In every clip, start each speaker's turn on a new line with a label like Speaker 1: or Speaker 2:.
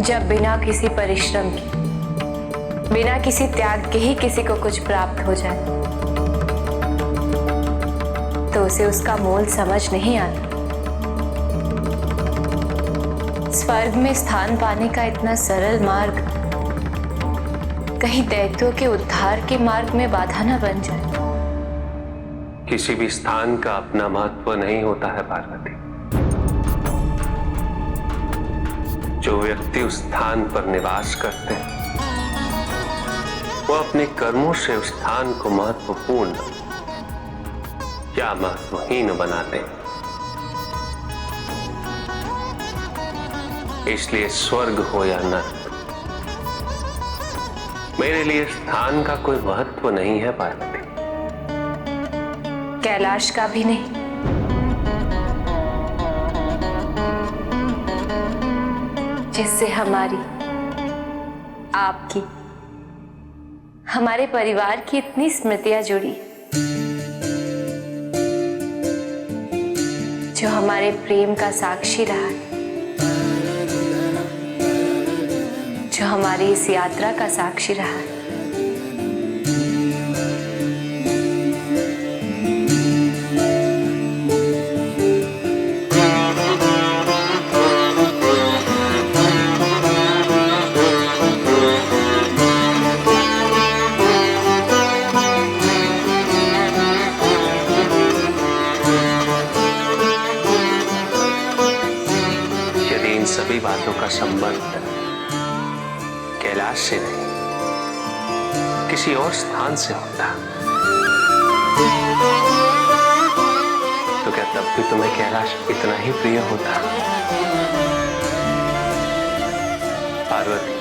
Speaker 1: जब बिना किसी परिश्रम के, बिना किसी त्याग के ही किसी को कुछ प्राप्त हो जाए तो उसे उसका मोल समझ नहीं आता। स्वर्ग में स्थान पाने का इतना सरल मार्ग कहीं दैत्यों के उद्धार के मार्ग में बाधा न बन जाए।
Speaker 2: किसी भी स्थान का अपना महत्व नहीं होता है पार्वती। जो व्यक्ति उस स्थान पर निवास करते हैं वो अपने कर्मों से उस स्थान को महत्वपूर्ण या महत्वहीन बनाते हैं। इसलिए स्वर्ग हो या नरक, मेरे लिए स्थान का कोई महत्व नहीं है पार्वती।
Speaker 1: कैलाश का भी नहीं। जिससे हमारी, आपकी, हमारे परिवार की इतनी स्मृतियां जुड़ी, जो हमारे प्रेम का साक्षी रहा है, जो हमारी इस यात्रा का साक्षी रहा है।
Speaker 2: यदि इन सभी बातों का संबंध कैलाश से नहीं किसी और स्थान से होता तो क्या तब भी तुम्हें कैलाश इतना ही प्रिय होता? पार्वती,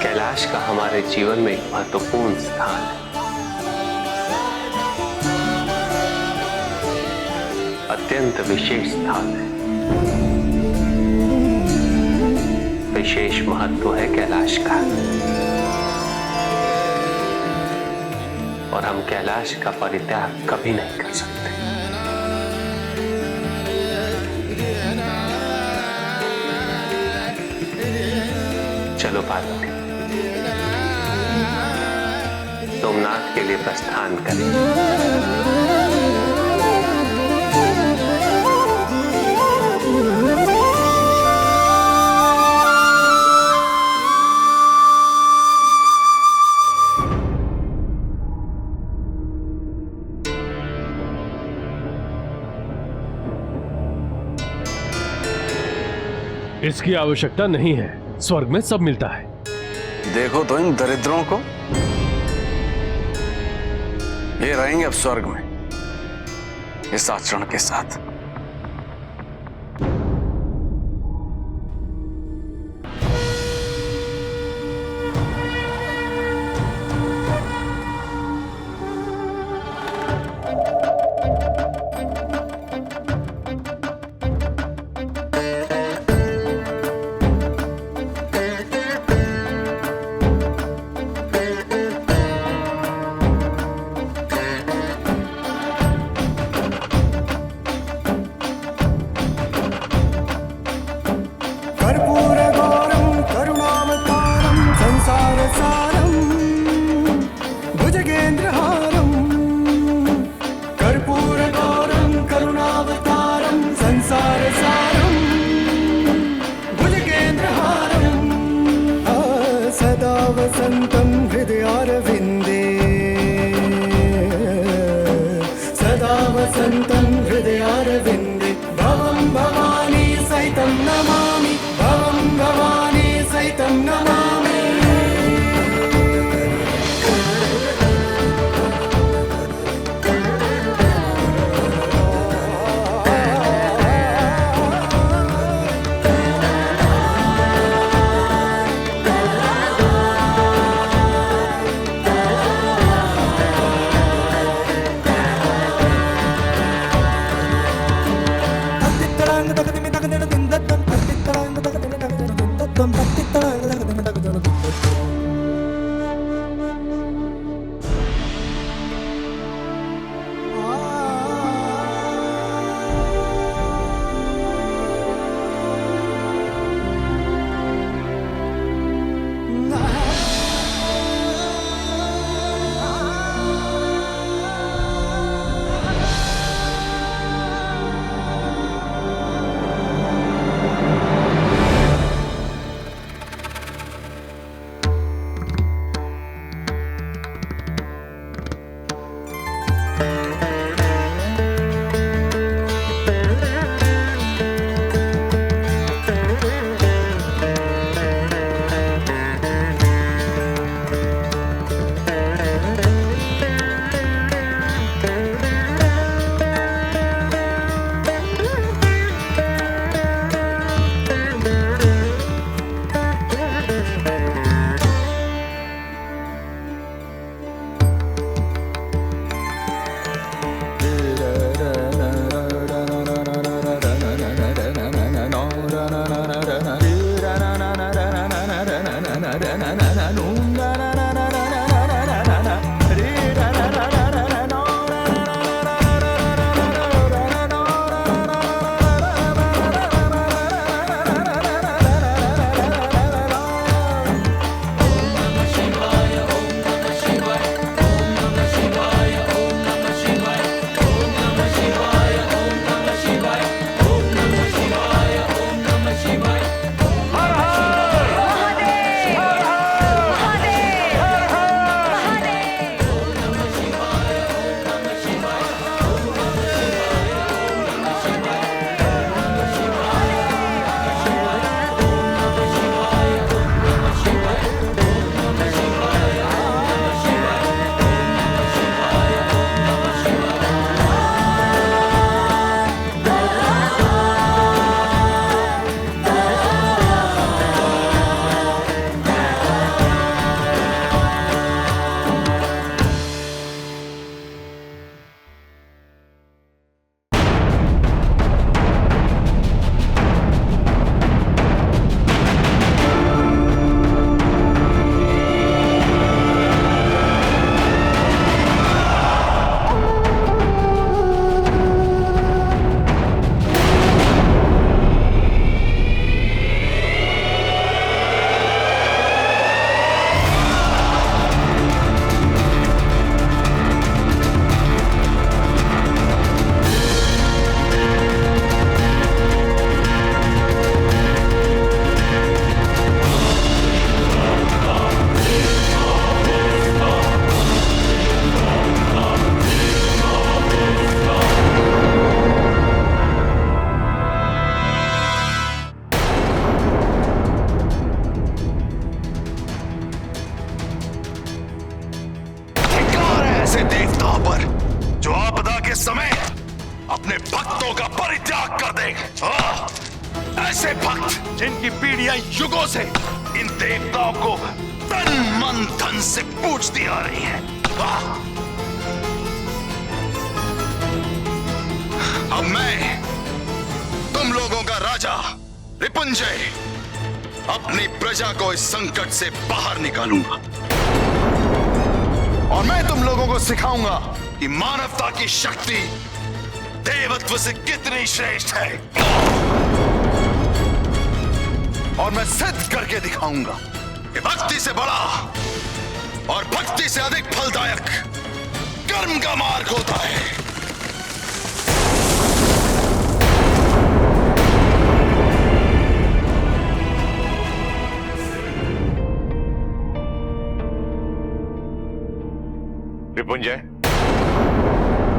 Speaker 2: कैलाश का हमारे जीवन में एक महत्वपूर्ण स्थान है। अत्यंत विशेष स्थान है। विशेष महत्व है कैलाश का और हम कैलाश का परित्याग कभी नहीं कर सकते। चलो पार्वती, सोमनाथ के लिए प्रस्थान करें।
Speaker 3: इसकी आवश्यकता नहीं है, स्वर्ग में सब मिलता है।
Speaker 4: देखो तो इन दरिद्रों को, ये रहेंगे अब स्वर्ग में इस आचरण के साथ।
Speaker 5: वसन्तं हृदयारविन्दे, सदा वसन्तं हृदयारविन्दे, भवं भवानी सहितं नमामि, भवं भवानी सहितं नमामि।
Speaker 6: ऐसे भक्त जिनकी पीढ़ियां युगों से इन देवताओं को तन मन धन से पूजती आ रही हैं। वाह! अब मैं तुम लोगों का राजा रिपुंजय अपनी प्रजा को इस संकट से बाहर निकालूंगा और मैं तुम लोगों को सिखाऊंगा कि मानवता की शक्ति देवत्व से कितनी श्रेष्ठ है। और मैं सिद्ध करके दिखाऊंगा कि भक्ति से बड़ा और भक्ति से अधिक फलदायक कर्म का मार्ग होता है।
Speaker 7: रिपुंजय,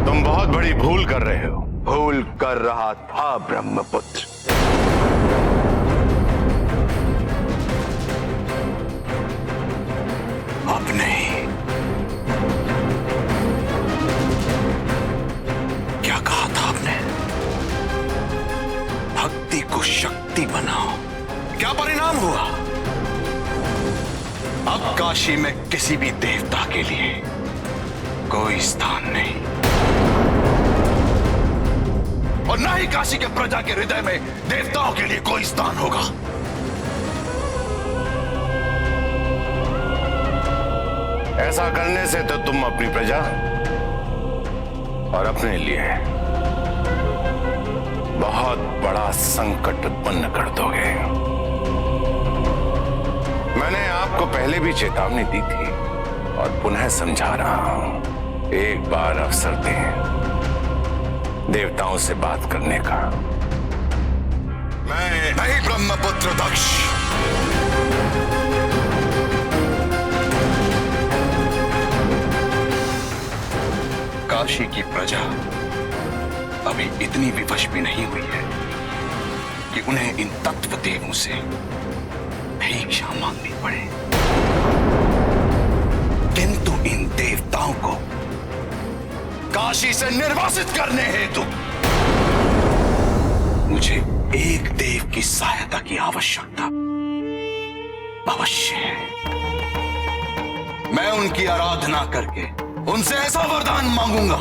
Speaker 7: तुम बहुत बड़ी भूल कर रहे हो। भूल कर रहा था ब्रह्मपुत्र।
Speaker 6: अब नहीं। क्या कहा था आपने? भक्ति को शक्ति बनाओ। क्या परिणाम हुआ? अब काशी में किसी भी देवता के लिए कोई स्थान नहीं और ना ही काशी के प्रजा के हृदय में देवताओं के लिए कोई स्थान होगा।
Speaker 7: ऐसा करने से तो तुम अपनी प्रजा और अपने लिए बहुत बड़ा संकट उत्पन्न कर दोगे। मैंने आपको पहले भी चेतावनी दी थी और पुनः समझा रहा हूं। एक बार अवसर दें देवताओं से बात करने का।
Speaker 6: मैं नहीं ब्रह्मपुत्र दक्ष। काशी की प्रजा अभी इतनी विवश भी नहीं हुई है कि उन्हें इन तत्व देवों से भिक्षा मांगनी पड़े, किंतु इन देवताओं को काशी से निर्वासित करने हेतु मुझे एक देव की सहायता की आवश्यकता अवश्य है। मैं उनकी आराधना करके उनसे ऐसा वरदान मांगूंगा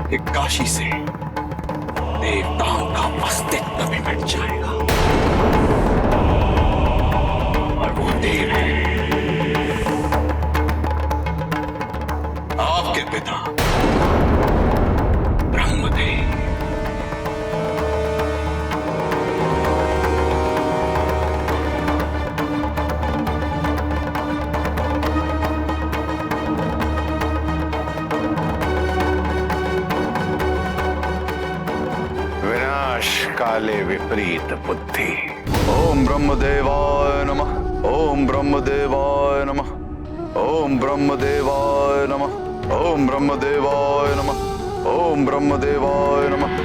Speaker 6: कि काशी से देवताओं का अस्तित्व भी मिट जाएगा। और वो देव है आपके पिता ब्रह्मदेव।
Speaker 7: विनाश काले विपरीत बुद्धि। ओम ब्रह्मदेवाय नमः। ओम ब्रह्मदेवाय नमः। ओम ब्रह्मदेवाय नमः। ओम ब्रह्मदेवाय नमः। ओम ब्रह्मदेवाय नमः।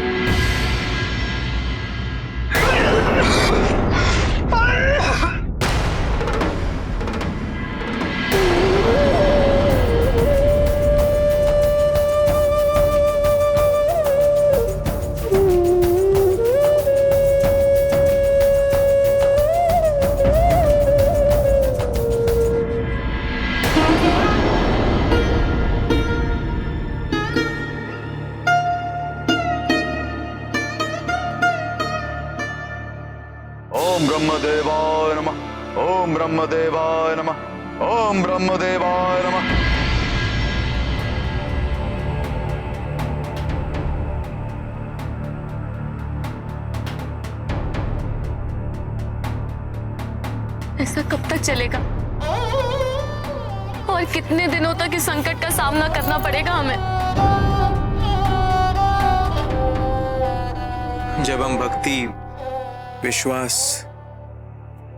Speaker 7: ओम ब्रह्मदेवाय नमः। ओम ब्रह्मदेवाय नमः। ओम ब्रह्मदेवाय नमः।
Speaker 8: ऐसा कब तक चलेगा और कितने दिनों तक इस संकट का सामना करना पड़ेगा हमें?
Speaker 9: जब हम भक्ति, विश्वास,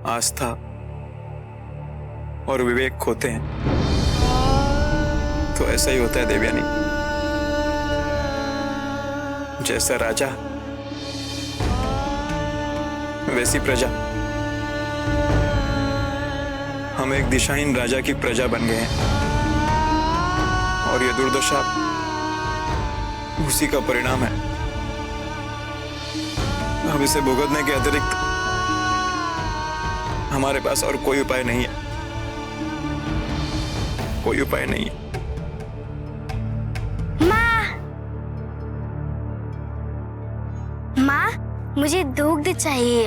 Speaker 9: आस्था और विवेक खोते हैं तो ऐसा ही होता है देवयानी। जैसा राजा वैसी प्रजा। हम एक दिशाहीन राजा की प्रजा बन गए हैं और यह दुर्दशा उसी का परिणाम है। अब इसे भुगतने के अतिरिक्त हमारे पास और कोई उपाय नहीं है, कोई उपाय नहीं है।
Speaker 10: माँ, मुझे दूध चाहिए।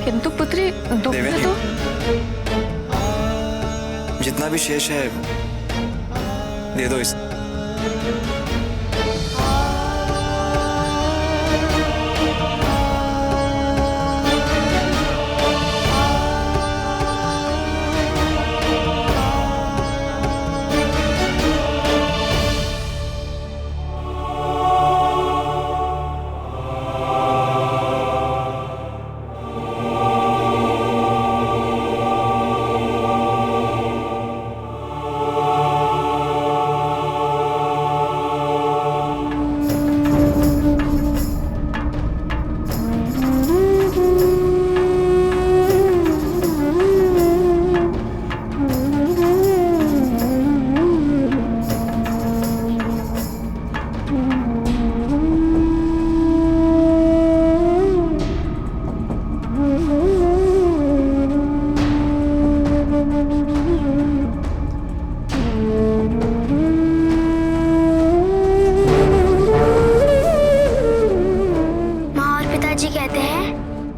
Speaker 8: किंतु पुत्री दुग्ध
Speaker 9: देवेनी,
Speaker 8: तो
Speaker 9: जितना भी शेष है दे दो इसे।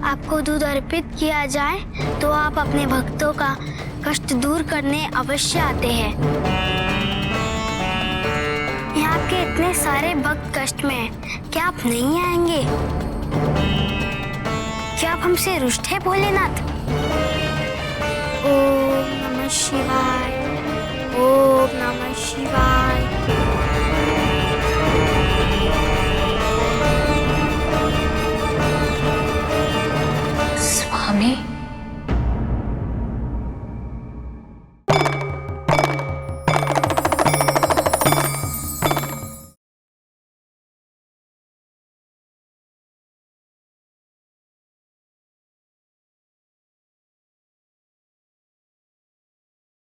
Speaker 10: आपको दूध अर्पित किया जाए तो आप अपने भक्तों का कष्ट दूर करने अवश्य आते हैं। यहाँ के इतने सारे भक्त कष्ट में हैं, क्या आप नहीं आएंगे? क्या आप हमसे रुष्ट है भोलेनाथ? ओम नमः शिवाय, ओम नमः शिवाय।